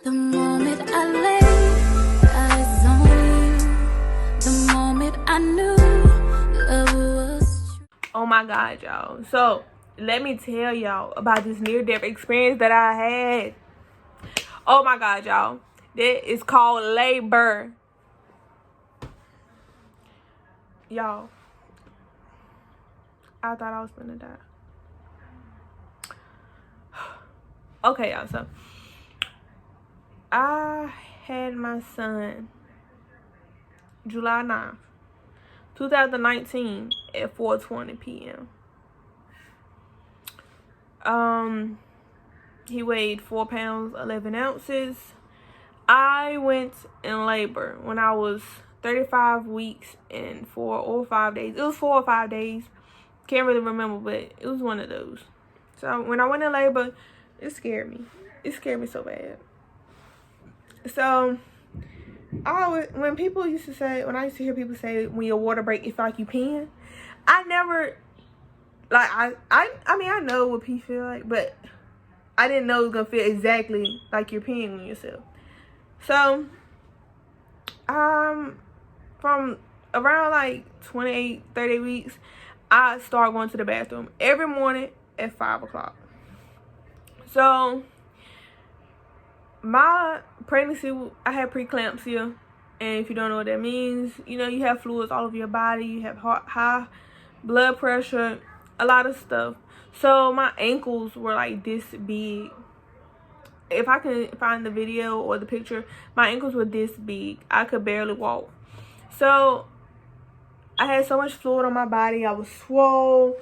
The moment I laid eyes on you, the moment I knew love was true. Oh my God, y'all. So let me tell y'all about this near-death experience that I had. Oh my God, y'all. That is called labor. Y'all, I thought I was gonna die. Okay, y'all, so I had my son July 9th, 2019 at 4:20 p.m. He weighed 4 pounds 11 ounces. I went in labor when I was 35 weeks and 4 or 5 days. It was 4 or 5 days. Can't really remember, but it was one of those. So when I went in labor, it scared me. It scared me so bad. So when people used to say, when I used to hear people say, when your water break, it feel like you peeing, I never, like, I mean, I know what pee feel like, but I didn't know it was gonna feel exactly like you're peeing on yourself. So, from around like 28, 30 weeks, I started going to the bathroom every morning at 5 o'clock. So, my pregnancy, I had preeclampsia, and if you don't know what that means, you know, you have fluids all over your body, you have high blood pressure, a lot of stuff. So my ankles were like this big. If I can find the video or the picture, my ankles were this big. I could barely walk. So I had so much fluid on my body. I was swole.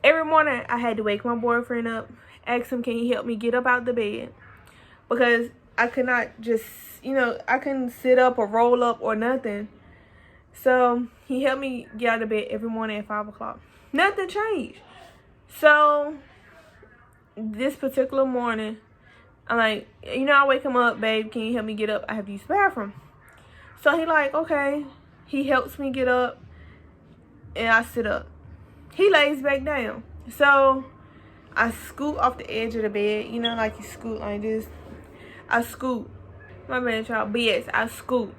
Every morning I had to wake my boyfriend up, ask him, can he help me get up out the bed? Because I could not just, you know, I couldn't sit up or roll up or nothing. So he helped me get out of bed every morning at 5 o'clock. Nothing changed. So this particular morning, I'm like, you know, I wake him up, babe, can you help me get up? I have to use the bathroom. So he like, okay. He helps me get up, and I sit up. He lays back down. So I scoot off the edge of the bed, you know, like you scoot like this. I scoot. My bad, y'all. But yes, I scoot.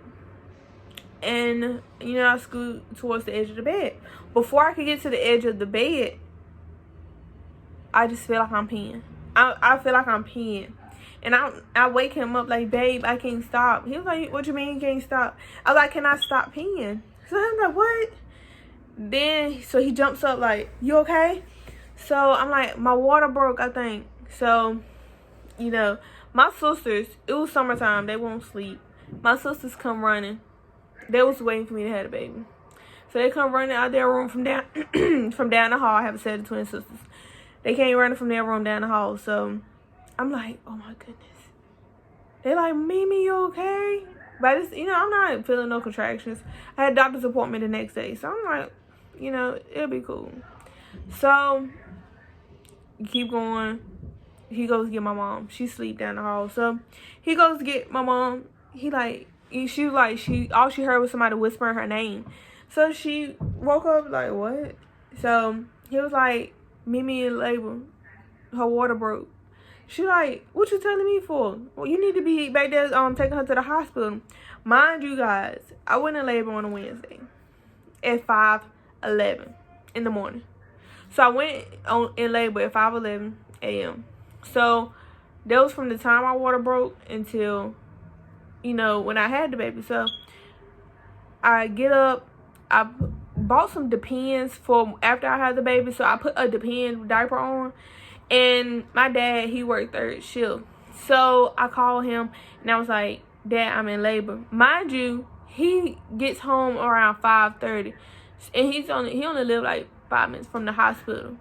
And, you know, I scoot towards the edge of the bed. Before I could get to the edge of the bed, I just feel like I'm peeing. I feel like I'm peeing. And I wake him up like, babe, I can't stop. He was like, what you mean you can't stop? I was like, can I stop peeing? So I'm like, what? Then, so he jumps up like, you okay? So I'm like, my water broke, I think. So, you know, my sisters, it was summertime, they won't sleep. My sisters come running. They was waiting for me to have a baby. So they come running out their room from down from down the hall. I have a set of twin sisters. They came running from their room down the hall. So I'm like, oh my goodness. They like, Mimi, you okay? But it's, you know, I'm not feeling no contractions. I had a doctor's appointment the next day. So I'm like, you know, it'll be cool. So keep going. He goes to get my mom. She sleep down the hall. So he goes to get my mom. He like, she was like, all she heard was somebody whispering her name. So she woke up like, what? So he was like, Mimi in labor. Her water broke. She like, what you telling me for? Well, you need to be back there taking her to the hospital. Mind you guys, I went in labor on a Wednesday at 5:11 in the morning. So I went in labor at 5:11 a.m. So that was from the time my water broke until, you know, when I had the baby. So I get up, I bought some Depends for after I had the baby. So I put a Depend diaper on. And my dad, he worked third shift. So I called him and I was like, Dad, I'm in labor. Mind you, he gets home around 5:30. And he only lived like 5 minutes from the hospital.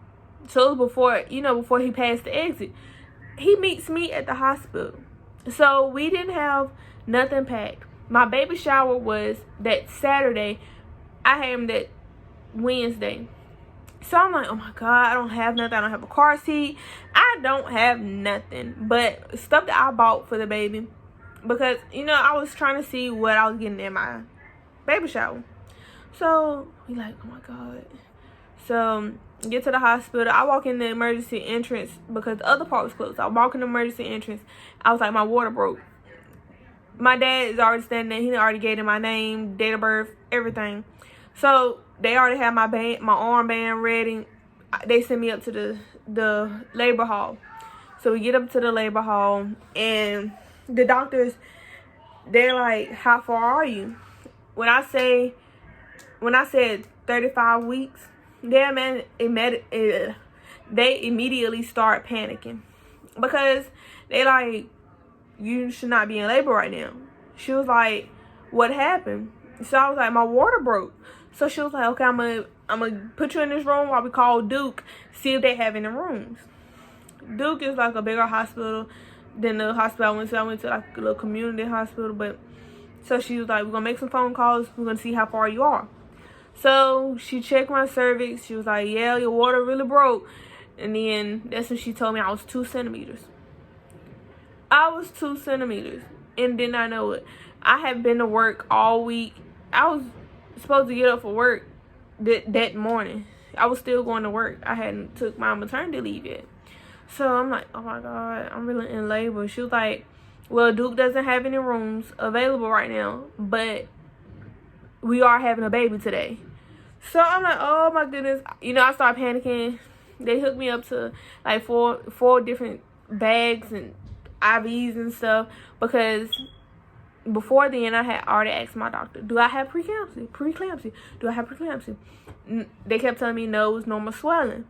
So it was before, you know, before he passed the exit. He meets me at the hospital. So we didn't have nothing packed. My baby shower was that Saturday. I had him that Wednesday. So I'm like, oh my God, I don't have nothing. I don't have a car seat. I don't have nothing but stuff that I bought for the baby. Because, you know, I was trying to see what I was getting in my baby shower. So we like, oh my God. So Get to the hospital. I walk in the emergency entrance because the other part was closed. I walk in the emergency entrance. I was like, my water broke. My dad is already standing there. He already gave them my name, date of birth, everything. So they already have my armband ready. They send me up to the labor hall. So we get up to the labor hall, and the doctors, they're like, how far are you? When I said 35 weeks, they immediately start panicking because they like, you should not be in labor right now. She was like, what happened? So I was like, my water broke. So she was like, okay, I'm gonna put you in this room while we call Duke, see if they have any rooms. Duke is like a bigger hospital than the hospital I went to. I went to like a little community hospital, but so she was like, we're gonna make some phone calls. We're gonna see how far you are. So she checked my cervix. She was like, yeah, your water really broke. And then that's when she told me I was 2 centimeters. I was 2 centimeters and did not know it. I had been to work all week. I was supposed to get up for work that morning. I was still going to work. I hadn't took my maternity leave yet. So I'm like, oh my God, I'm really in labor. She was like, well, Duke doesn't have any rooms available right now, but we are having a baby today. So I'm like, oh my goodness. You know, I started panicking. They hooked me up to like four different bags and IVs and stuff, because before then I had already asked my doctor, do I have preeclampsia? Do I have preeclampsia? They kept telling me no, it was normal swelling.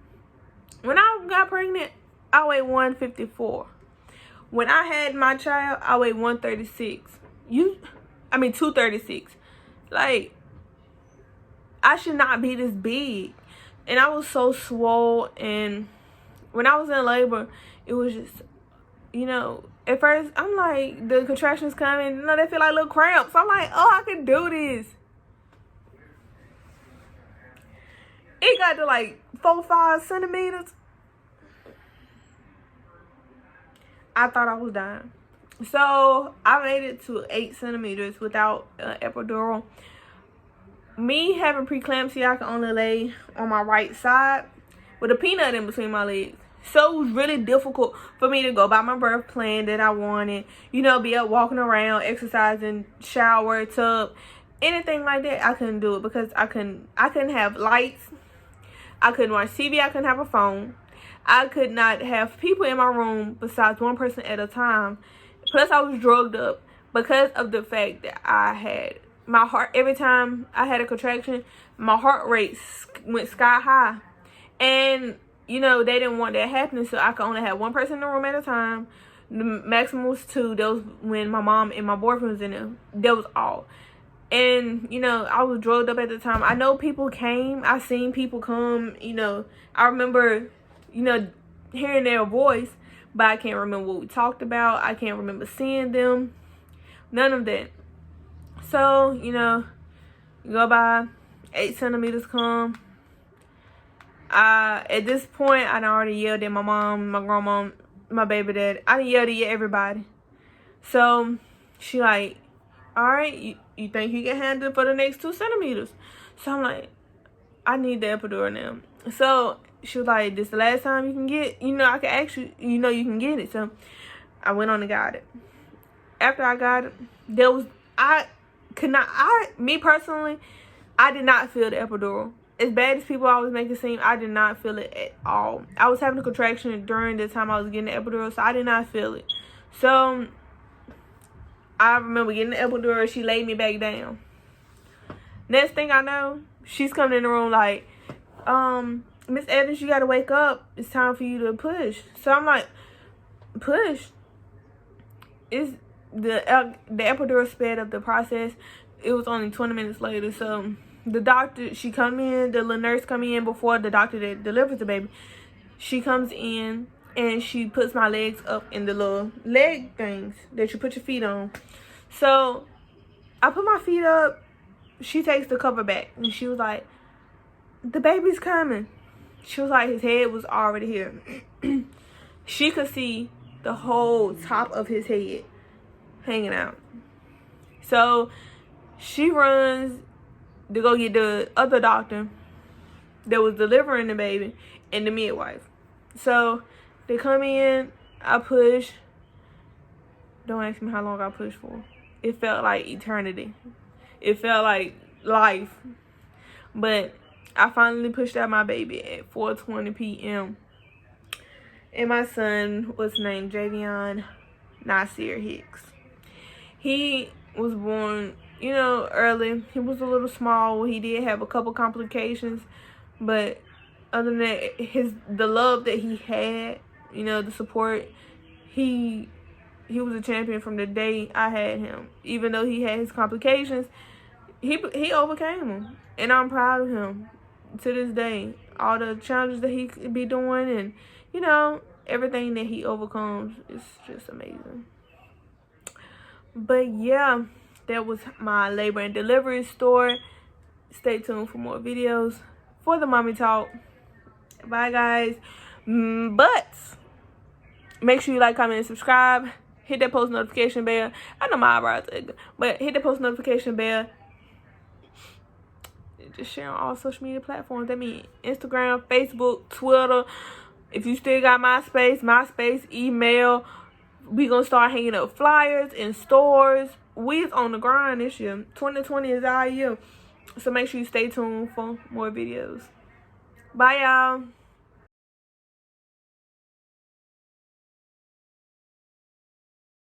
When I got pregnant, I weighed 154. When I had my child, I weighed 136. 236. Like, I should not be this big. And I was so swole. And when I was in labor, it was just, you know, at first I'm like, the contractions coming, you know, they feel like little cramps. I'm like, oh, I can do this. It got to like 4-5 centimeters. I thought I was dying. So I made it to 8 centimeters without epidural. Me having preeclampsia, I can only lay on my right side with a peanut in between my legs. So it was really difficult for me to go by my birth plan that I wanted. You know, be up walking around, exercising, shower, tub, anything like that. I couldn't do it because I couldn't have lights. I couldn't watch TV. I couldn't have a phone. I could not have people in my room besides one person at a time. Plus, I was drugged up because of the fact that I had my heart. Every time I had a contraction, my heart rate went sky high. And, you know, they didn't want that happening, so I could only have one person in the room at a time. The maximum was 2. That was when my mom and my boyfriend was in there. That was all. And, you know, I was drugged up at the time. I know people came. I seen people come. You know, I remember, you know, hearing their voice, but I can't remember what we talked about. I can't remember seeing them. None of that. So, you know, go by, 8 centimeters come. At this point, I already yelled at my mom, my grandma, my baby dad. I yelled at everybody. So, she like, all right, you think you can handle it for the next 2 centimeters? So, I'm like, I need the epidural now. So, she was like, this is the last time you can get, you know, I can actually, you know, you can get it. So, I went on and got it. After I got it, me personally, I did not feel the epidural. As bad as people always make it seem, I did not feel it at all. I was having a contraction during the time I was getting the epidural, so I did not feel it. So, I remember getting the epidural, she laid me back down. Next thing I know, she's coming in the room like, Miss Evans, you gotta wake up. It's time for you to push. So I'm like, push? It's the epidural sped up the process. It was only 20 minutes later. So the doctor, she come in, the little nurse come in before the doctor that delivers the baby. She comes in and she puts my legs up in the little leg things that you put your feet on. So I put my feet up. She takes the cover back and she was like, the baby's coming. She was like, his head was already here. She could see the whole top of his head hanging out. So she runs to go get the other doctor. that was delivering the baby and the midwife. So they come in, I push. Don't ask me how long I pushed for. It felt like eternity. It felt like life. But I finally pushed out my baby at 4:20 p.m. And my son was named Javion Nasir Hicks. He was born, you know, early. He was a little small. He did have a couple complications, but other than that, the love that he had, you know, the support, he was a champion from the day I had him. Even though he had his complications, he overcame them, and I'm proud of him to this day. All the challenges that he could be doing, and you know, everything that he overcomes is just amazing. But yeah, that was my labor and delivery story. Stay tuned for more videos for the mommy talk. Bye guys. But make sure you like, comment, and subscribe. Hit that post notification bell. I know my eyebrows are good, but hit the post notification bell. Just share on all social media platforms. That means Instagram, Facebook, Twitter. If you still got MySpace, email. We gonna start hanging up flyers in stores. We's on the grind this year. 2020 is our year. So make sure you stay tuned for more videos. Bye, y'all.